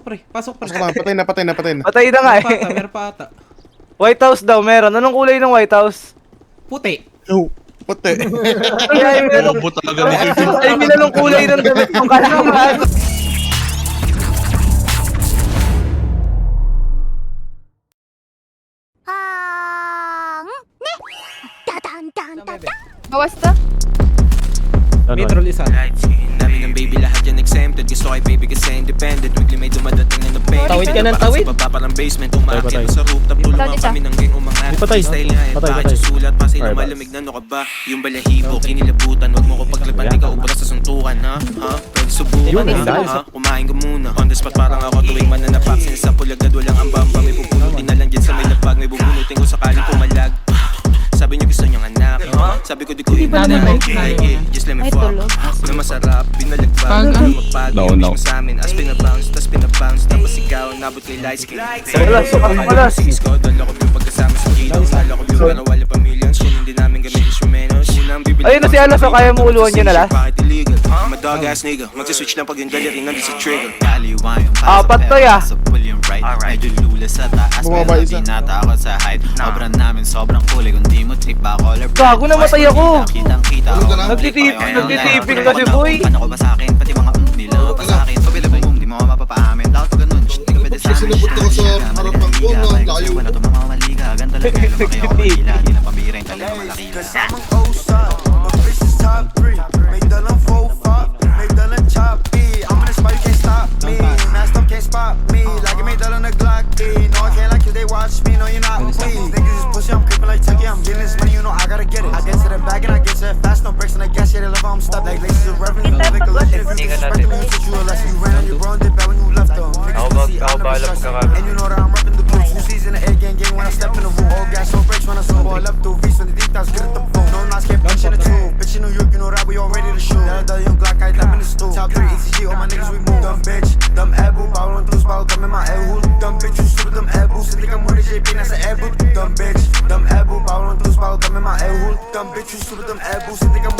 pre. Pasok pre. Patay na. Patay na nga Meron pa ata. White House daw, meron. Anong kulay ng White House? Puti. Oh, puti. Ay, meron. Bobo talaga ni Ay, minanong kulay ng damit ng kalaman. Bawas to? Metro isa. Dami ng baby lahat yan exempted. Gusto kay baby kasi independent. Weekly may dumadating na pain. Tawid ka ng tawid. Sa baba parang basement. Umaakit sa rooftop. Tulungan kami ng gang umangat. Style nga eh. Bakit susulat pa sila malamig na no ka ba? Yung balahibo kinilabutan. Wag mo ko paglipan. Di ka ubra sa suntukan ha? Pwede subukan ha? Kumain ka muna. On the spot parang ako tuwing mananapak. Sinasampol agad walang ambamba. May pupunutin na lang dyan sa may lapag. May bubunutin ko sakaling pumalag. Sabi niyo gusto niyang anak. Sabi ko di ko just let me fuck. Kung masarap, binalagbag. Magpag-ibig mo sa amin. As pinabounce, tas pinabounce. Tapos ikaw, nabot kay light skin. Malas. Ko, dala ko yung pagkasama sa kilo. Dala ko yung para wala pa millions. Kung hindi namin gamit instrumentos. Unang bibili. Ayun na si Alas, kaya mo uluan niya na la? Bakit illegal? I'm a dog ass nigga. Magsiswitch lang pag yung dali rin nandun sa trigger. Apat to ya. Medyo lula sa taas Bumaba pero isa. di natakot sa height. Sobrang namin, sobrang kulay. Kung di mo trip ba color black. Gago, namatay ako. Kitang-kita ako. Nagtitipin kasi boy. Ano ko ba sa'kin? Pati mga nila pa sa'kin. Pabila boom, di mo ako mapapaamin. Dapat pa ganun, shit, di ka pwede sa'min. Sinabot ako sa harapan ko, no? Layo. Wala to mga mamaliga. Ganda lang kayo, lumaki ako manila. Di na pambira yung talaga malaki. Kasamang OSA, my bitch is top 3. May dalang faux-pas, may dalang choppy. I'm in the spot, you can't stop me. Masked up, can't spot me. Lagi may dalang nag-Glock D. No, I can't like you, they watch me. No, you're not please. Niggas is pussy, I'm creeping like Tucky. I'm getting this money, you know I gotta get it. I get to the bag and I get to it fast. No brakes and I guess, yeah, they love how I'm stuck. Like laces of revenue, make a lesson. If you disrespect them, you teach you a lesson. You ran on your bro and did bad when you left them. Niggas see, I'll never trust them. And you know that I'm repping the boots. Who sees in the air gang when I step in the room. All gas, no brakes when I slow ball left through. V's when the deep dives, get at the boom. No, knots can't bitch in the tube. Bitch in New York, you know that we all ready to shoot. Now the young Glock, I left in the stool. Top 3 ECG, all my niggas we move. Dumb bitch, dumb ebu, ball on through ball, come in my air hood. Dumb bitch, you stupid, dumb ebu. Sit think I'm with a JP, that's an air boot. Dumb bitch, dumb ebu, ball on through ball, come in my air hood. Dumb bitch, you stupid, dumb ebu. Sit think I'm